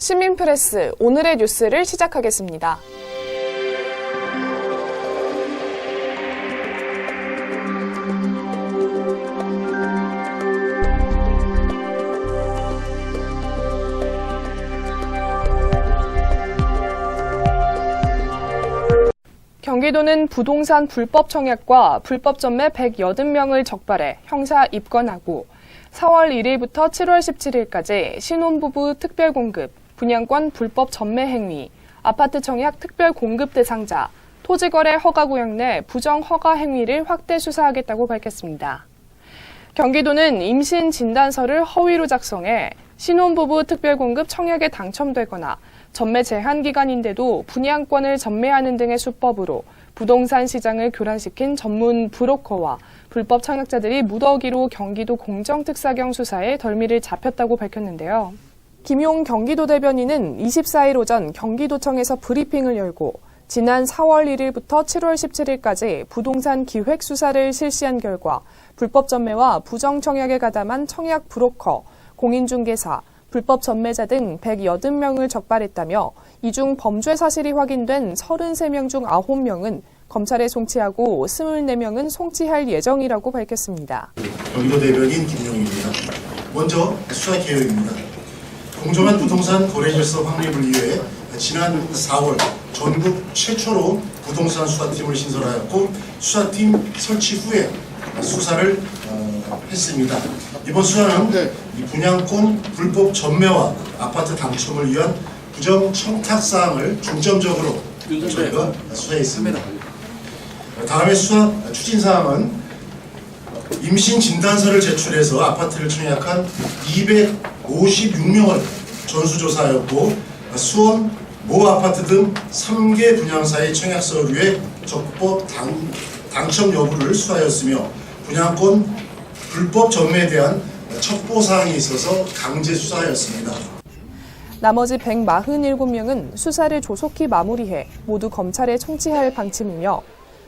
시민프레스 오늘의 뉴스를 시작하겠습니다. 경기도는 부동산 불법 청약과 불법 전매 180명을 적발해 형사 입건하고 4월 1일부터 7월 17일까지 신혼부부 특별공급, 분양권 불법 전매 행위, 아파트 청약 특별공급 대상자, 토지거래 허가구역 내 부정허가 행위를 확대 수사하겠다고 밝혔습니다. 경기도는 임신 진단서를 허위로 작성해 신혼부부 특별공급 청약에 당첨되거나 전매 제한 기간인데도 분양권을 전매하는 등의 수법으로 부동산 시장을 교란시킨 전문 브로커와 불법 청약자들이 무더기로 경기도 공정특사경 수사에 덜미를 잡혔다고 밝혔는데요. 김용 경기도 대변인은 24일 오전 경기도청에서 브리핑을 열고 지난 4월 1일부터 7월 17일까지 부동산 기획 수사를 실시한 결과 불법 전매와 부정 청약에 가담한 청약 브로커, 공인중개사, 불법 전매자 등 180명을 적발했다며 이 중 범죄 사실이 확인된 33명 중 9명은 검찰에 송치하고 24명은 송치할 예정이라고 밝혔습니다. 경기도 대변인 김용입니다. 먼저 수사 계획입니다. 공정한 부동산 거래 질서 확립을 위해 지난 4월 전국 최초로 부동산 수사팀을 신설하였고 수사팀 설치 후에 수사를 했습니다. 이번 수사는 이 분양권 불법 전매와 아파트 당첨을 위한 부정 청탁 사항을 중점적으로 저희가 수사했습니다. 다음에 수사 추진 사항은 임신 진단서를 제출해서 아파트를 청약한 256명을 전수조사하였고 수원 모 아파트 등 3개 분양사의 청약 서류에 적법 당첨 여부를 수사하였으며 분양권 불법 전매에 대한 첩보사항이 있어서 강제 수사하였습니다. 나머지 147명은 수사를 조속히 마무리해 모두 검찰에 송치할 방침이며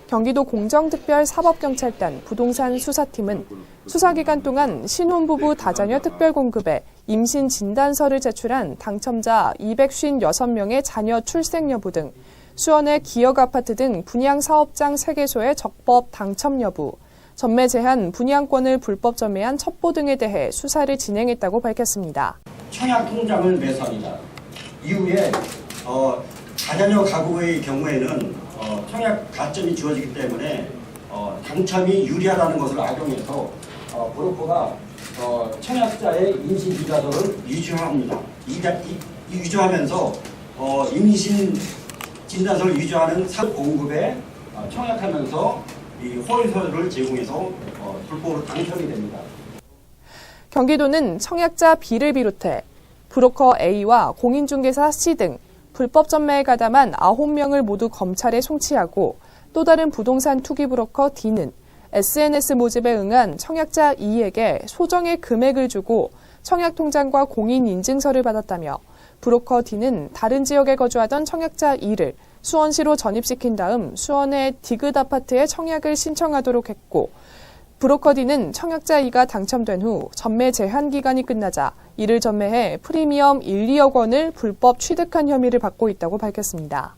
경기도 공정특별사법경찰단 부동산 수사팀은 수사기간 동안 신혼부부 다자녀 특별공급에 임신 진단서를 제출한 당첨자 256명의 자녀 출생 여부 등 수원의 기역 아파트 등 분양사업장 3개소의 적법 당첨 여부, 전매 제한 분양권을 불법 전매한 첩보 등에 대해 수사를 진행했다고 밝혔습니다. 청약 통장을 매수합니다. 이후에 다자녀 가구의 경우에는 청약 가점이 주어지기 때문에 당첨이 유리하다는 것을 악용해서 브로커가 청약자의 임신 진단서를 위조합니다. 위조하면서 임신 진단서를 위조하는 공급에 청약하면서 이 허위 서류를 제공해서 불법으로 당첨이 됩니다. 경기도는 청약자 B를 비롯해 브로커 A와 공인중개사 C 등 불법 전매에 가담한 9명을 모두 검찰에 송치하고 또 다른 부동산 투기 브로커 D는 SNS 모집에 응한 청약자 E에게 소정의 금액을 주고 청약통장과 공인인증서를 받았다며 브로커 D는 다른 지역에 거주하던 청약자 E를 수원시로 전입시킨 다음 수원의 디귿 아파트에 청약을 신청하도록 했고 브로커 D는 청약자 E가 당첨된 후 전매 제한 기간이 끝나자 이를 전매해 프리미엄 1, 2억 원을 불법 취득한 혐의를 받고 있다고 밝혔습니다.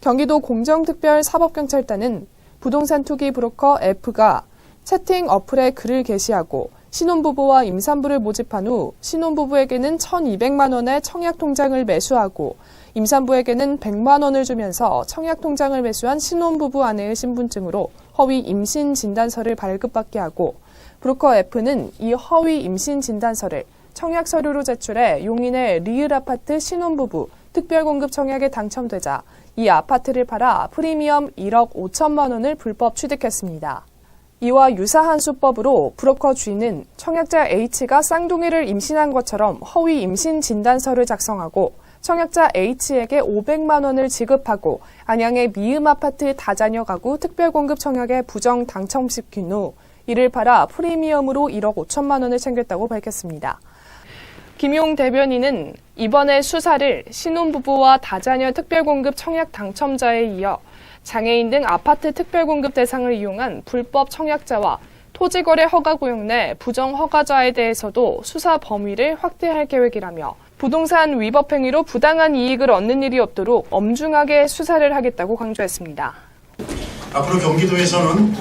경기도 공정특별사법경찰단은 부동산 투기 브로커 F가 채팅 어플에 글을 게시하고 신혼부부와 임산부를 모집한 후 신혼부부에게는 1,200만 원의 청약통장을 매수하고 임산부에게는 100만 원을 주면서 청약통장을 매수한 신혼부부 아내의 신분증으로 허위 임신 진단서를 발급받게 하고 브로커 F는 이 허위 임신 진단서를 청약 서류로 제출해 용인의 리을 아파트 신혼부부 특별공급 청약에 당첨되자 이 아파트를 팔아 프리미엄 1억 5천만 원을 불법 취득했습니다. 이와 유사한 수법으로 브로커 G는 청약자 H가 쌍둥이를 임신한 것처럼 허위 임신 진단서를 작성하고 청약자 H에게 500만 원을 지급하고 안양의 미음 아파트 다자녀 가구 특별공급 청약에 부정 당첨시킨 후 이를 팔아 프리미엄으로 1억 5천만 원을 챙겼다고 밝혔습니다. 김용 대변인은 이번에 수사를 신혼부부와 다자녀 특별공급 청약 당첨자에 이어 장애인 등 아파트 특별공급 대상을 이용한 불법 청약자와 토지거래 허가구역 내 부정허가자에 대해서도 수사 범위를 확대할 계획이라며 부동산 위법 행위로 부당한 이익을 얻는 일이 없도록 엄중하게 수사를 하겠다고 강조했습니다. 앞으로 경기도에서는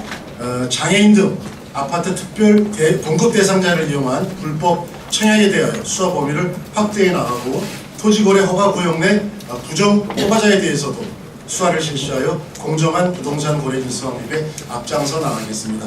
장애인 등 아파트 특별 공급 대상자를 이용한 불법 청약에 대하여 수사 범위를 확대해 나가고 토지거래 허가 구역 내 부정 허가자에 대해서도 수사를 실시하여 공정한 부동산 거래 질서 확립에 앞장서 나가겠습니다.